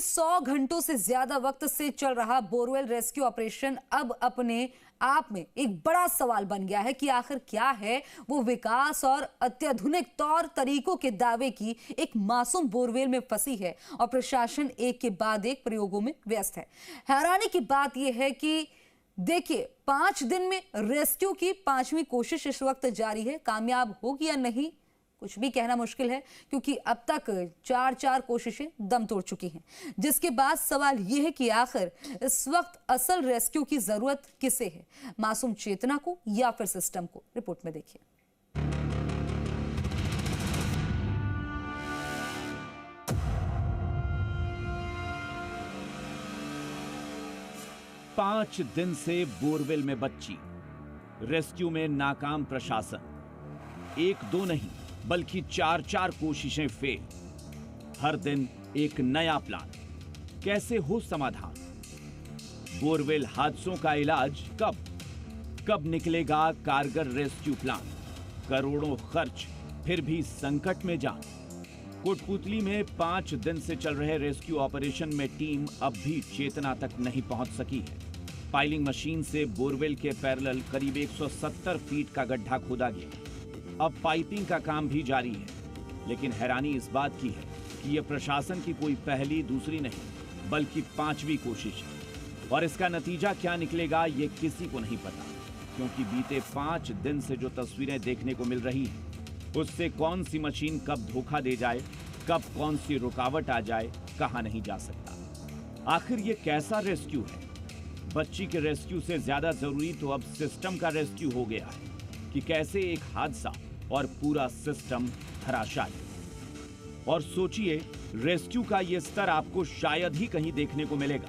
100 घंटों से ज्यादा वक्त से चल रहा बोरवेल रेस्क्यू ऑपरेशन अब अपने आप में एक बड़ा सवाल बन गया है कि आखिर क्या है वो विकास और अत्याधुनिक तौर तरीकों के दावे की एक मासूम बोरवेल में फंसी है और प्रशासन एक के बाद एक प्रयोगों में व्यस्त है। हैरानी की बात यह है कि देखिए 5 दिन में रेस्क्यू की 5वीं कोशिश इस वक्त जारी है। कामयाब होगी या नहीं कुछ भी कहना मुश्किल है, क्योंकि अब तक 4 कोशिशें दम तोड़ चुकी हैं। जिसके बाद सवाल यह है कि आखिर इस वक्त असल रेस्क्यू की जरूरत किसे है, मासूम चेतना को या फिर सिस्टम को। रिपोर्ट में देखिए। पांच दिन से बोरवेल में बच्ची, रेस्क्यू में नाकाम प्रशासन। 1-2 नहीं बल्कि 4 कोशिशें फेल। हर दिन एक नया प्लान। कैसे हो समाधान? बोरवेल हादसों का इलाज कब निकलेगा कारगर रेस्क्यू प्लान? करोड़ों खर्च फिर भी संकट में जान। कोटपूतली में 5 दिन से चल रहे रेस्क्यू ऑपरेशन में टीम अब भी चेतना तक नहीं पहुंच सकी है। पाइलिंग मशीन से बोरवेल के पैरेलल करीब 170 फीट का गड्ढा खोदा गया। अब पाइपिंग का काम भी जारी है, लेकिन हैरानी इस बात की है कि यह प्रशासन की कोई पहली दूसरी नहीं बल्कि 5वीं कोशिश है। और इसका नतीजा क्या निकलेगा ये किसी को नहीं पता, क्योंकि बीते 5 दिन से जो तस्वीरें देखने को मिल रही हैं उससे कौन सी मशीन कब धोखा दे जाए, कब कौन सी रुकावट आ जाए, कहा नहीं जा सकता। आखिर ये कैसा रेस्क्यू है? बच्ची के रेस्क्यू से ज्यादा जरूरी तो अब सिस्टम का रेस्क्यू हो गया है कि कैसे एक हादसा और पूरा सिस्टम धराशायी। और सोचिए, रेस्क्यू का यह स्तर आपको शायद ही कहीं देखने को मिलेगा,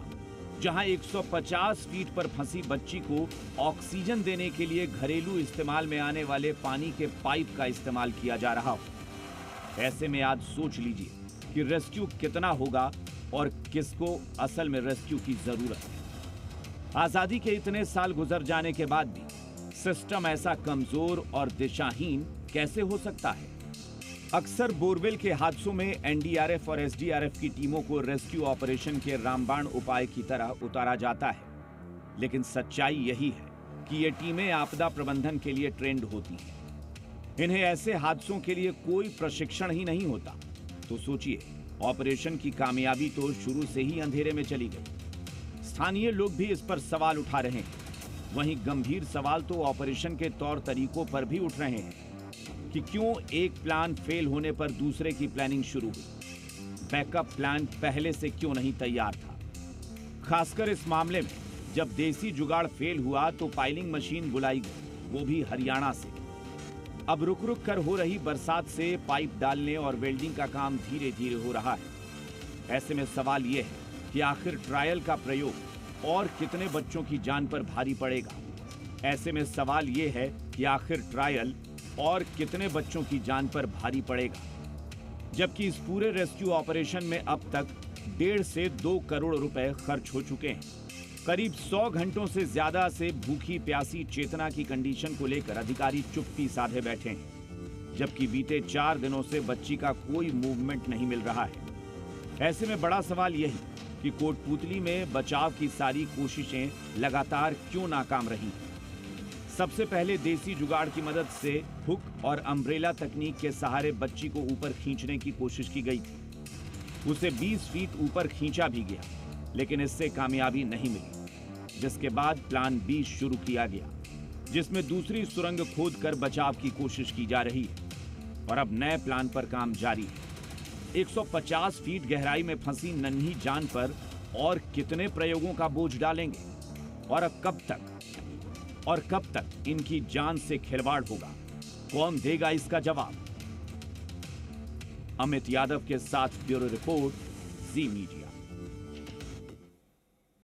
जहां 150 फीट पर फंसी बच्ची को ऑक्सीजन देने के लिए घरेलू इस्तेमाल में आने वाले पानी के पाइप का इस्तेमाल किया जा रहा हो। ऐसे में आज सोच लीजिए कि रेस्क्यू कितना होगा और किसको असल में रेस्क्यू की जरूरत है। आजादी के इतने साल गुजर जाने के बाद भी सिस्टम ऐसा कमजोर और दिशाहीन कैसे हो सकता है? अक्सर बोरवेल के हादसों में एनडीआरएफ और एसडीआरएफ की टीमों को रेस्क्यू ऑपरेशन के रामबाण उपाय की तरह उतारा जाता है, लेकिन सच्चाई यही है कि ये टीमें आपदा प्रबंधन के लिए ट्रेंड होती हैं। इन्हें ऐसे हादसों के लिए कोई प्रशिक्षण ही नहीं होता। तो सोचिए, ऑपरेशन की कामयाबी तो शुरू से ही अंधेरे में चली गई। स्थानीय लोग भी इस पर सवाल उठा रहे हैं। वहीं गंभीर सवाल तो ऑपरेशन के तौर तरीकों पर भी उठ रहे हैं कि क्यों एक प्लान फेल होने पर दूसरे की प्लानिंग शुरू हुई? बैकअप प्लान पहले से क्यों नहीं तैयार था? खासकर इस मामले में जब देसी जुगाड़ फेल हुआ तो पाइलिंग मशीन बुलाई गई, वो भी हरियाणा से। अब रुक रुक कर हो रही बरसात से पाइप डालने और वेल्डिंग का काम धीरे धीरे हो रहा है। ऐसे में सवाल यह है कि आखिर ट्रायल का प्रयोग और कितने बच्चों की जान पर भारी पड़ेगा? ऐसे में सवाल यह है कि आखिर ट्रायल और कितने बच्चों की जान पर भारी पड़ेगा? जबकि इस पूरे रेस्क्यू ऑपरेशन में अब तक 1.5 से 2 करोड़ रुपए खर्च हो चुके हैं। करीब 100 घंटों से ज्यादा से भूखी प्यासी चेतना की कंडीशन को लेकर अधिकारी चुप्पी साधे बैठे हैं, जबकि बीते 4 दिनों से बच्ची का कोई मूवमेंट नहीं मिल रहा है। ऐसे में बड़ा सवाल यही कि कोटपूतली में बचाव की सारी कोशिशें लगातार क्यों नाकाम रही? सबसे पहले देसी जुगाड़ की मदद से हुक और अम्ब्रेला तकनीक के सहारे बच्ची को ऊपर खींचने की कोशिश की गई थी। उसे 20 फीट ऊपर खींचा भी गया, लेकिन इससे कामयाबी नहीं मिली। जिसके बाद प्लान बी शुरू किया गया, जिसमें दूसरी सुरंग खोद कर बचाव की कोशिश की जा रही है। और अब नए प्लान पर काम जारी है। 150 फीट गहराई में फंसी नन्ही जान पर और कितने प्रयोगों का बोझ डालेंगे? और अब कब तक इनकी जान से खिलवाड़ होगा? कौन देगा इसका जवाब? अमित यादव के साथ ब्यूरो रिपोर्ट, जी मीडिया।